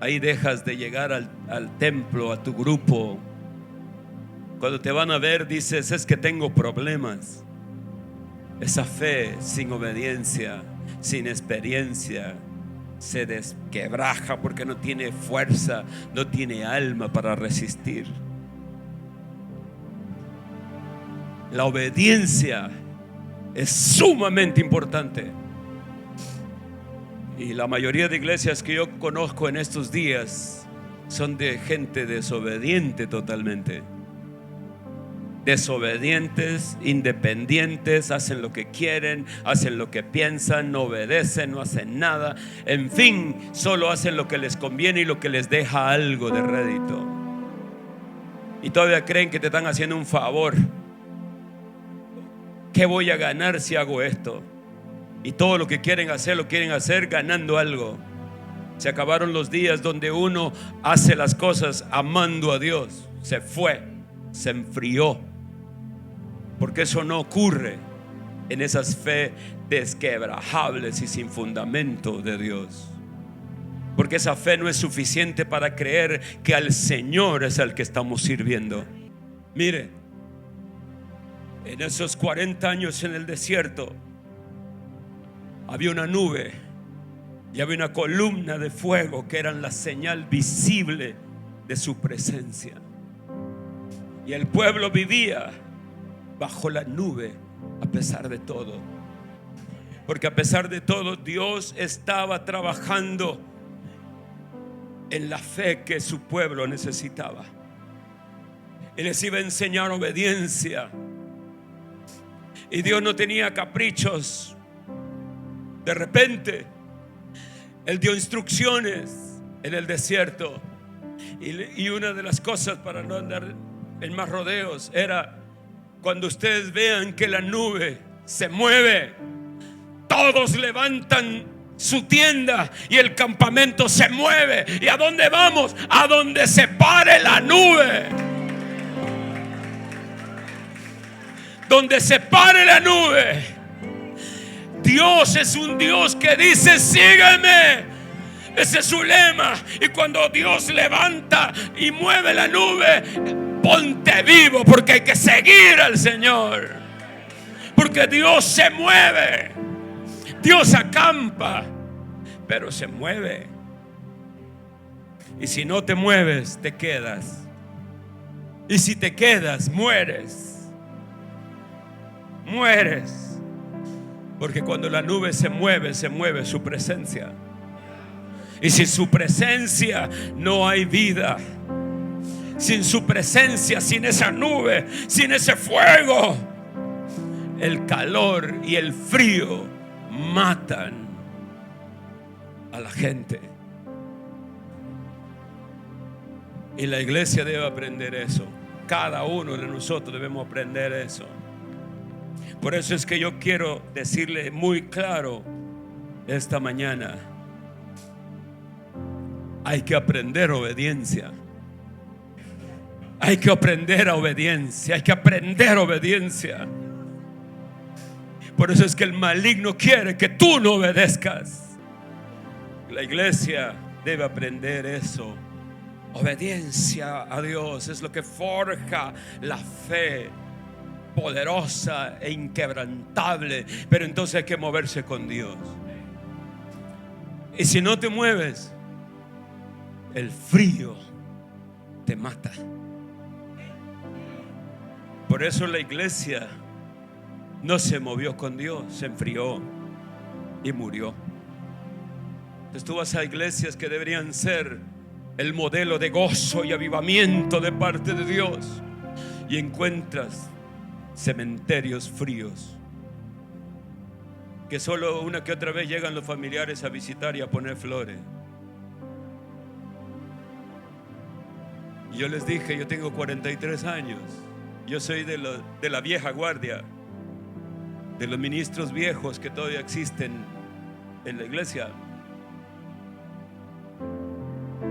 Ahí dejas de llegar al templo, a tu grupo. Cuando te van a ver dices: es que tengo problemas. Esa fe sin obediencia, sin experiencia, se desquebraja porque no tiene fuerza, no tiene alma para resistir. La obediencia es sumamente importante. Y la mayoría de iglesias que yo conozco en estos días son de gente desobediente totalmente. Desobedientes, independientes, hacen lo que quieren, hacen lo que piensan, no obedecen, no hacen nada. En fin, solo hacen lo que les conviene y lo que les deja algo de rédito. Y todavía creen que te están haciendo un favor. ¿Qué voy a ganar si hago esto? Y todo lo que quieren hacer, lo quieren hacer ganando algo. Se acabaron los días donde uno hace las cosas amando a Dios. Se fue, se enfrió. Porque eso no ocurre en esas fe desquebrajables y sin fundamento de Dios. Porque esa fe no es suficiente para creer que al Señor es al que estamos sirviendo. Mire, en esos 40 años en el desierto había una nube y había una columna de fuego que eran la señal visible de su presencia. Y el pueblo vivía bajo la nube a pesar de todo. Porque a pesar de todo, Dios estaba trabajando en la fe que su pueblo necesitaba. Y les iba a enseñar obediencia. Y Dios no tenía caprichos. De repente Él dio instrucciones en el desierto. Y una de las cosas, para no andar en más rodeos, era: cuando ustedes vean que la nube se mueve, todos levantan su tienda y el campamento se mueve. ¿Y a dónde vamos? A donde se pare la nube. Donde se pare la nube. Dios es un Dios que dice: sígueme. Ese es su lema. Y cuando Dios levanta y mueve la nube, ponte vivo, porque hay que seguir al Señor. Porque Dios se mueve. Dios acampa, pero se mueve. Y si no te mueves, te quedas. Y si te quedas, mueres. Mueres. Porque cuando la nube se mueve su presencia. Y sin su presencia no hay vida. Sin su presencia, sin esa nube, sin ese fuego, el calor y el frío matan a la gente. Y la iglesia debe aprender eso. Cada uno de nosotros debemos aprender eso. Por eso es que yo quiero decirle muy claro esta mañana: hay que aprender obediencia. Hay que aprender a obediencia. Hay que aprender obediencia. Por eso es que el maligno quiere que tú no obedezcas. La iglesia debe aprender eso. Obediencia a Dios es lo que forja la fe. poderosa e inquebrantable, pero entonces hay que moverse con Dios. Y si no te mueves, el frío te mata. Por eso la iglesia no se movió con Dios, se enfrió y murió. Entonces tú vas a iglesias que deberían ser el modelo de gozo y avivamiento de parte de Dios, y encuentras cementerios fríos, que solo una que otra vez llegan los familiares a visitar y a poner flores. Y yo les dije, yo tengo 43 años, yo soy de la vieja guardia, de los ministros viejos que todavía existen en la iglesia.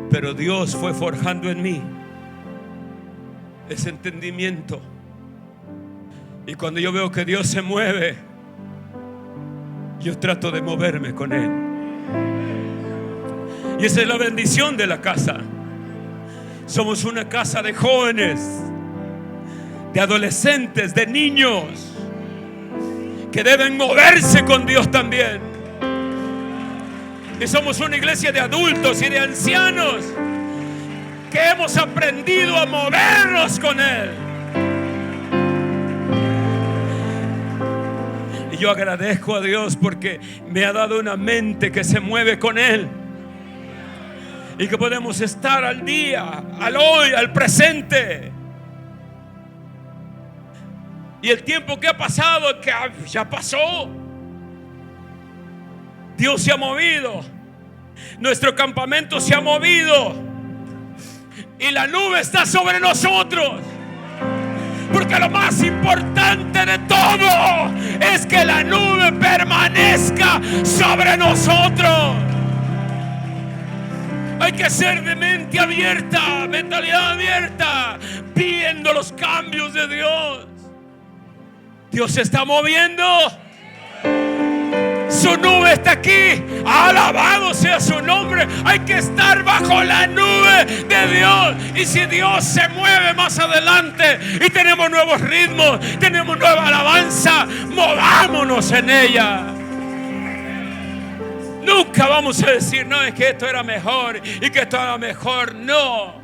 Pero Dios fue forjando en mí ese entendimiento. Y cuando yo veo que Dios se mueve, yo trato de moverme con Él. Y esa es la bendición de la casa. Somos una casa de jóvenes, de adolescentes, de niños, que deben moverse con Dios también. Y somos una iglesia de adultos y de ancianos que hemos aprendido a movernos con Él. Y yo agradezco a Dios porque me ha dado una mente que se mueve con Él, y que podemos estar al día, al hoy, al presente. Y el tiempo que ha pasado, que ya pasó, Dios se ha movido, nuestro campamento se ha movido, y la nube está sobre nosotros. Porque lo más importante de todo es que la nube permanezca sobre nosotros. Hay que ser de mente abierta, mentalidad abierta, viendo los cambios de Dios. Dios se está moviendo. Su nube está aquí. Alabado sea su nombre. Hay que estar bajo la nube de Dios. Y si Dios se mueve más adelante y tenemos nuevos ritmos, tenemos nueva alabanza, movámonos en ella. Nunca vamos a decir, no, es que esto era mejor y que esto era mejor. No.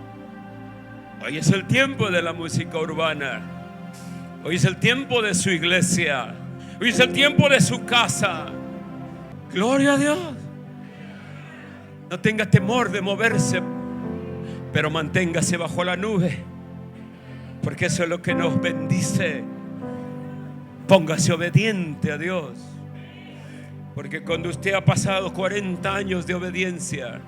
Hoy es el tiempo de la música urbana. Hoy es el tiempo de su iglesia. Hoy es el tiempo de su casa. Gloria a Dios. No tenga temor de moverse, pero manténgase bajo la nube, porque eso es lo que nos bendice. Póngase obediente a Dios, porque cuando usted ha pasado 40 años de obediencia,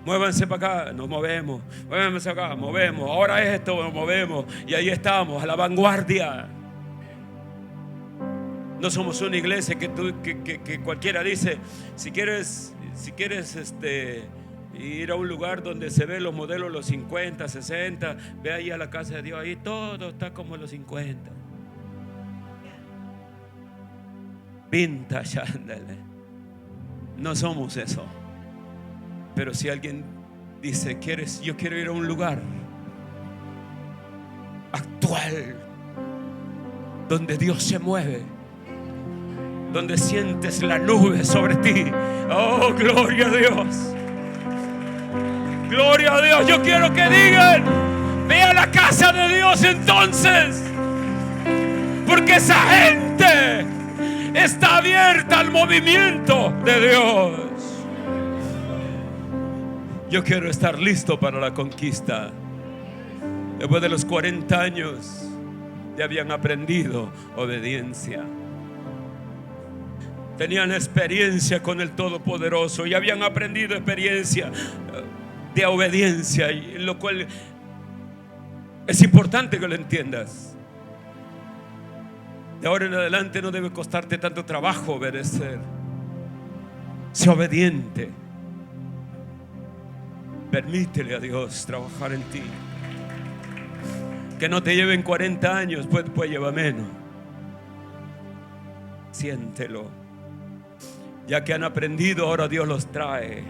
muévanse para acá, nos movemos, muévanse acá, movemos, ahora esto, nos movemos, y ahí estamos a la vanguardia. No somos una iglesia que cualquiera dice, si quieres ir a un lugar donde se ven los modelos los 50, 60, ve ahí a la casa de Dios, ahí todo está como los 50. Vintage, ándale. No somos eso. Pero si alguien dice, yo quiero ir a un lugar actual, donde Dios se mueve, donde sientes la nube sobre ti. Oh, gloria a Dios. Gloria a Dios. Yo quiero que digan, ve a la casa de Dios entonces, porque esa gente está abierta al movimiento de Dios. Yo quiero estar listo para la conquista. Después de los 40 años ya habían aprendido obediencia. Tenían experiencia con el Todopoderoso y habían aprendido experiencia de obediencia, y lo cual es importante que lo entiendas. De ahora en adelante no debe costarte tanto trabajo obedecer. Sé obediente. Permítele a Dios trabajar en ti. Que no te lleven 40 años, puede llevar menos. Siéntelo. Ya que han aprendido, ahora Dios los trae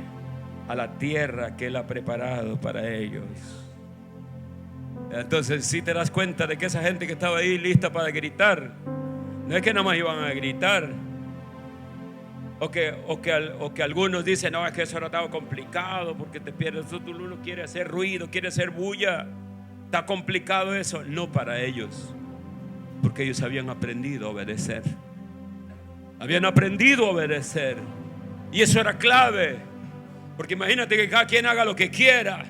a la tierra que Él ha preparado para ellos. Entonces si te das cuenta de que esa gente que estaba ahí lista para gritar, no es que nada más iban a gritar, o que algunos dicen, no, es que eso era tan complicado porque te pierdes, uno quiere hacer ruido, quiere hacer bulla, está complicado eso. No para ellos, porque ellos habían aprendido a obedecer. Habían aprendido a obedecer, y eso era clave, porque imagínate que cada quien haga lo que quiera.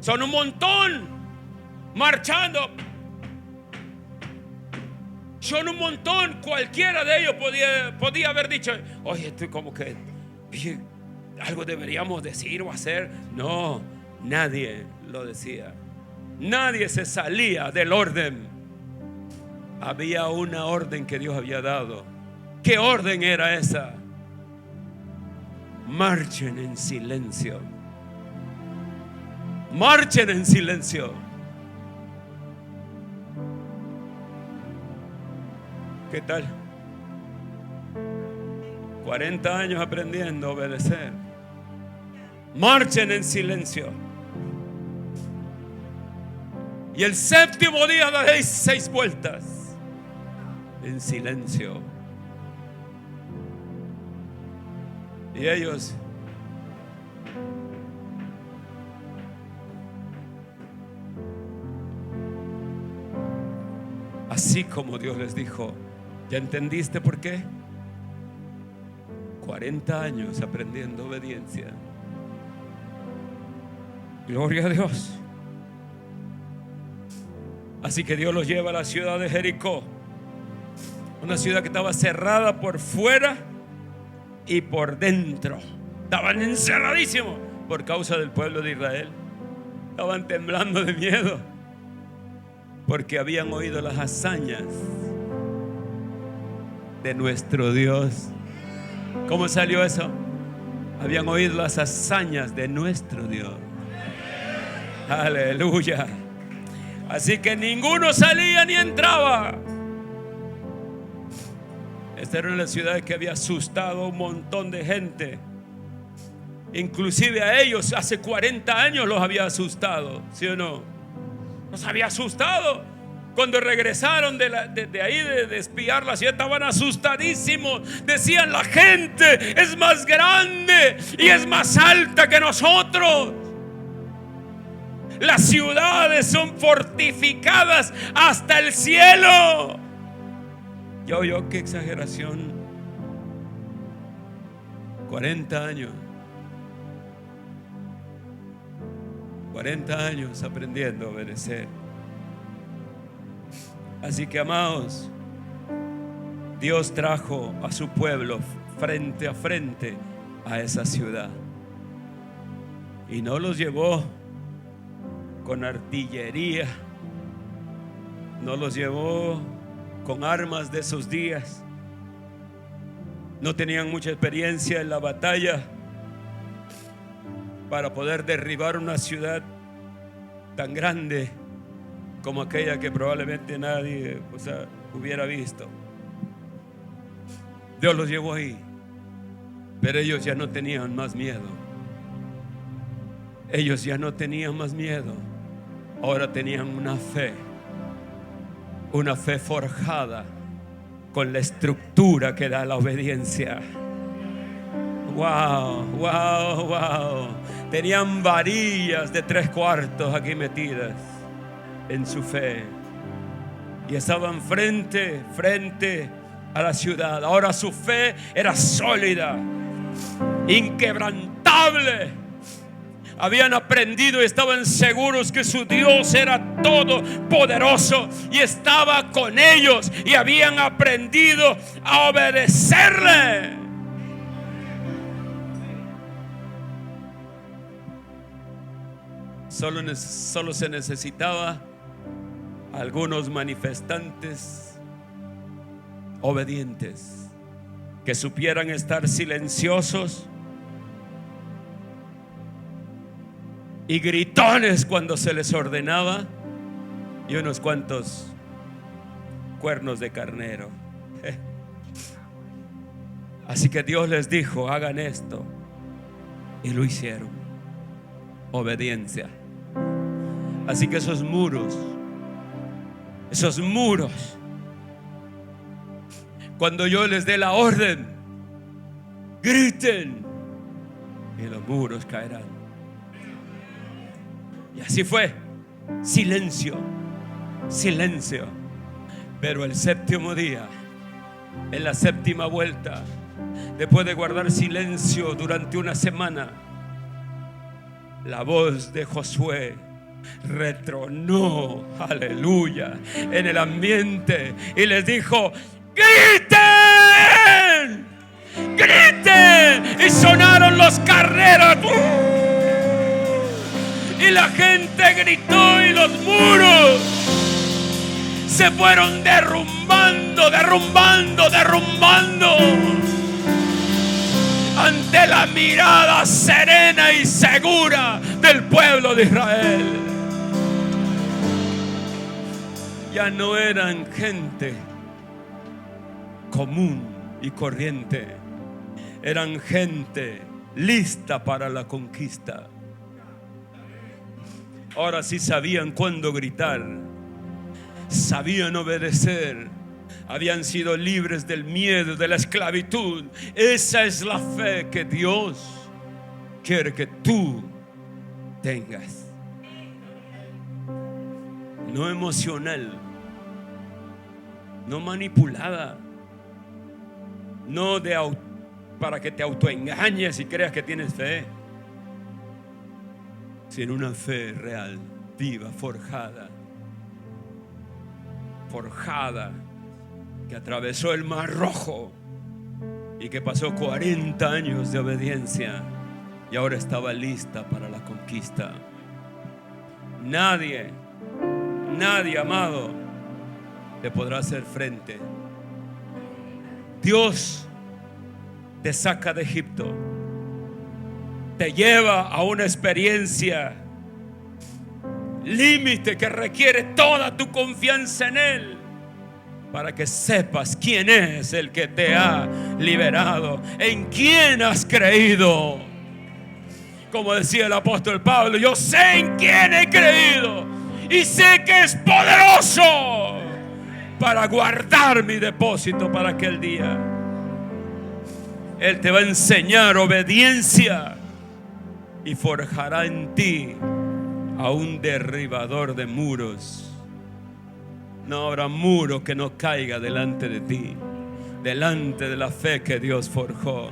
Son un montón marchando, son un montón. Cualquiera de ellos podía haber dicho, oye, estoy como que algo deberíamos decir o hacer. No, nadie lo decía. Nadie se salía del orden. Había una orden que Dios había dado. ¿Qué orden era esa? Marchen en silencio. Marchen en silencio. ¿Qué tal? 40 años aprendiendo a obedecer. Marchen en silencio. Y el séptimo día daréis 6 vueltas en silencio. Y ellos, así como Dios les dijo. ¿Ya entendiste por qué? 40 años aprendiendo obediencia. Gloria a Dios. Así que Dios los lleva a la ciudad de Jericó, una ciudad que estaba cerrada por fuera y por dentro. Estaban encerradísimos por causa del pueblo de Israel. Estaban temblando de miedo porque habían oído las hazañas de nuestro Dios. ¿Cómo salió eso? Habían oído las hazañas de nuestro Dios. Aleluya. Así que ninguno salía ni entraba. Esta era una ciudad que había asustado a un montón de gente. Inclusive a ellos hace 40 años los había asustado, ¿sí o no? Los había asustado. Cuando regresaron de ahí de espiar la ciudad, estaban asustadísimos. Decían, la gente es más grande y es más alta que nosotros. Las ciudades son fortificadas hasta el cielo. Yo, qué exageración. 40 años. 40 años aprendiendo a obedecer. Así que, amados, Dios trajo a su pueblo frente a frente a esa ciudad. Y no los llevó con artillería, no los llevó con armas de esos días. No tenían mucha experiencia en la batalla para poder derribar una ciudad tan grande como aquella que probablemente nadie hubiera visto. Dios los llevó ahí, pero ellos ya no tenían más miedo. Ellos ya no tenían más miedo. Ahora tenían una fe forjada con la estructura que da la obediencia. Wow, wow, wow. Tenían varillas de 3/4 aquí metidas en su fe, y estaban frente a la ciudad. Ahora su fe era sólida, inquebrantable. Habían aprendido y estaban seguros que su Dios era todopoderoso y estaba con ellos, y habían aprendido a obedecerle. Solo se necesitaba algunos manifestantes obedientes que supieran estar silenciosos y gritones cuando se les ordenaba, y unos cuantos cuernos de carnero. Así que Dios les dijo, hagan esto, y lo hicieron. Obediencia. Así que esos muros, cuando yo les dé la orden, griten y los muros caerán. Y así fue. Silencio. Pero el séptimo día, en la séptima vuelta, después de guardar silencio durante una semana, la voz de Josué retronó, aleluya, en el ambiente y les dijo: ¡griten! ¡Griten! Y sonaron los carneros. Y la gente gritó y los muros se fueron derrumbando ante la mirada serena y segura del pueblo de Israel. Ya no eran gente común y corriente, eran gente lista para la conquista. Ahora sí sabían cuándo gritar, sabían obedecer, habían sido libres del miedo, de la esclavitud. Esa es la fe que Dios quiere que tú tengas. No emocional, no manipulada, no para que te autoengañes y creas que tienes fe, sino una fe real, viva, forjada, que atravesó el Mar Rojo y que pasó 40 años de obediencia y ahora estaba lista para la conquista. Nadie, amado, te podrá hacer frente. Dios te saca de Egipto, te lleva a una experiencia límite que requiere toda tu confianza en Él, para que sepas quién es el que te ha liberado, en quién has creído. Como decía el apóstol Pablo: yo sé en quién he creído y sé que es poderoso para guardar mi depósito para aquel día. Él te va a enseñar obediencia y forjará en ti a un derribador de muros. No habrá muro que no caiga delante de ti, delante de la fe que Dios forjó.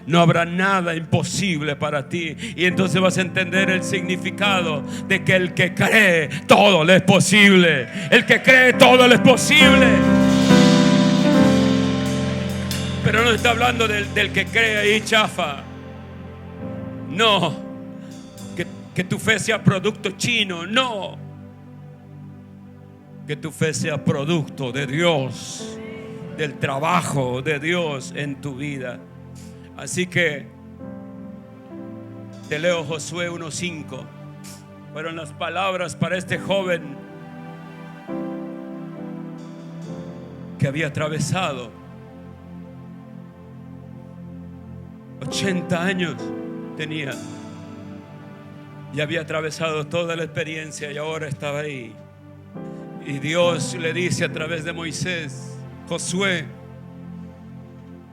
No habrá nada imposible para ti. Y entonces vas a entender el significado de que el que cree, todo le es posible. El que cree, todo le es posible. Pero no está hablando del que cree ahí chafa. No, que tu fe sea producto chino. No, que tu fe sea producto de Dios, del trabajo de Dios en tu vida. Así que te leo Josué 1:5. Fueron las palabras para este joven que había atravesado 80 años tenía y había atravesado toda la experiencia y ahora estaba ahí. Y Dios le dice a través de Moisés: Josué,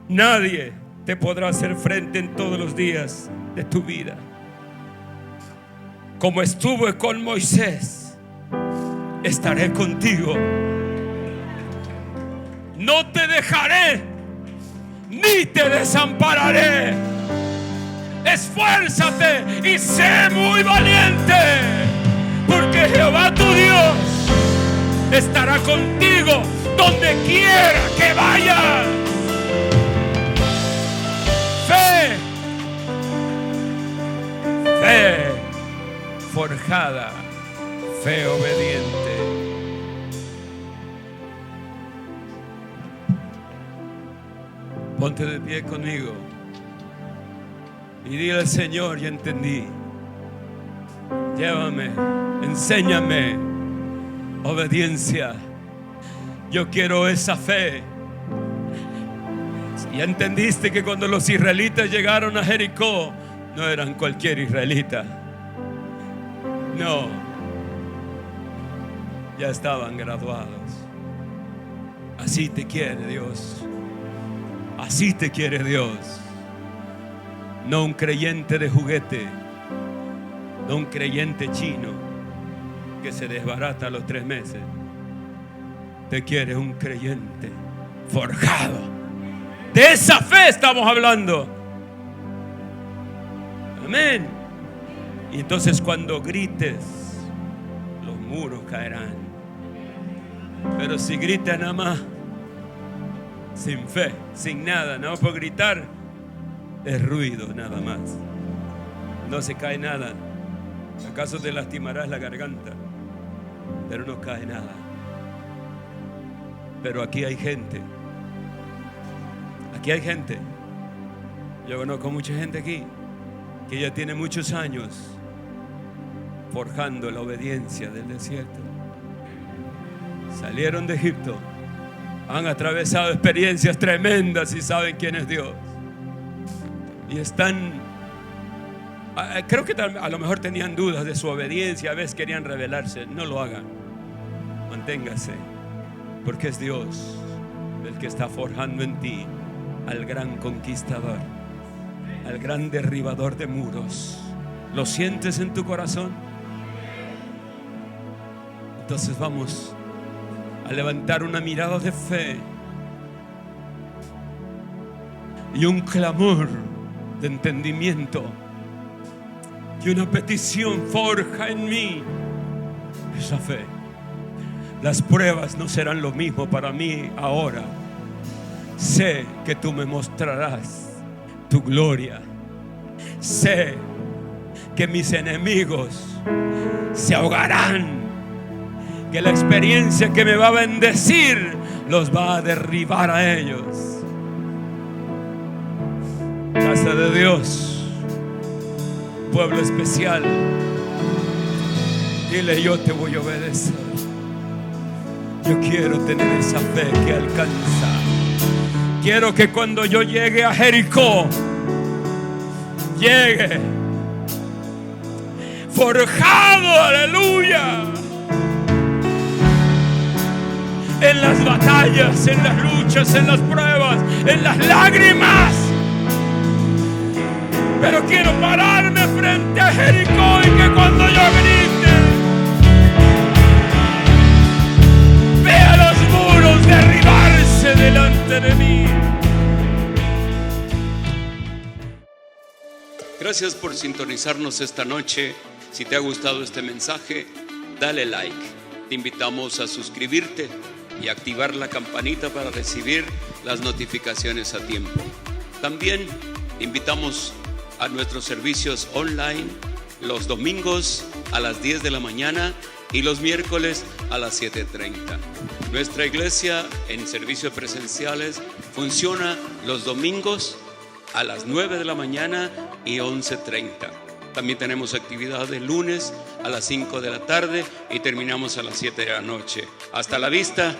nadie te podrá hacer frente en todos los días de tu vida. Como estuve con Moisés, estaré contigo. No te dejaré ni te desampararé. Esfuérzate y sé muy valiente, porque Jehová tu Dios estará contigo donde quiera que vayas. Fe forjada, fe obediente. Ponte de pie conmigo y dile al Señor: ya entendí. Llévame, enséñame obediencia. Yo quiero esa fe. Ya entendiste que cuando los israelitas llegaron a Jericó, no eran cualquier israelita. No, ya estaban graduados. Así te quiere Dios. Así te quiere Dios. No un creyente de juguete, no un creyente chino que se desbarata a los 3 meses. Te quiere un creyente forjado. De esa fe estamos hablando. Amén. Y entonces cuando grites, los muros caerán. Pero si gritas nada más, sin fe, sin nada, nada más por gritar, es ruido nada más. No se cae nada. ¿Acaso te lastimarás la garganta? Pero no cae nada. Pero aquí hay gente. Aquí hay gente. Yo conozco mucha gente aquí que ya tiene muchos años forjando la obediencia del desierto. Salieron de Egipto, han atravesado experiencias tremendas y saben quién es Dios. Y están, creo que a lo mejor tenían dudas de su obediencia, a veces querían rebelarse. No lo hagan, manténgase, porque es Dios el que está forjando en ti al gran conquistador, al gran derribador de muros. ¿Lo sientes en tu corazón? Entonces vamos a levantar una mirada de fe y un clamor de entendimiento y una petición. Forja en mí esa fe. Las pruebas no serán lo mismo para mí ahora. Sé que tú me mostrarás tu gloria. Sé que mis enemigos se ahogarán, que la experiencia que me va a bendecir los va a derribar a ellos. Casa de Dios, pueblo especial, dile: yo te voy a obedecer. Yo quiero tener esa fe que alcanza. Quiero que cuando yo llegue a Jericó, llegue forjado, aleluya, en las batallas, en las luchas, en las pruebas, en las lágrimas. Pero quiero pararme frente a Jericó y que cuando yo grite, vea los muros derribarse delante de mí. Gracias por sintonizarnos esta noche. Si te ha gustado este mensaje, dale like. Te invitamos a suscribirte y activar la campanita para recibir las notificaciones a tiempo. También te invitamos a nuestros servicios online los domingos a las 10 de la mañana y los miércoles a las 7:30. Nuestra iglesia en servicios presenciales funciona los domingos a las 9 de la mañana y 11:30. También tenemos actividades lunes a las 5 de la tarde y terminamos a las 7 de la noche. Hasta la vista.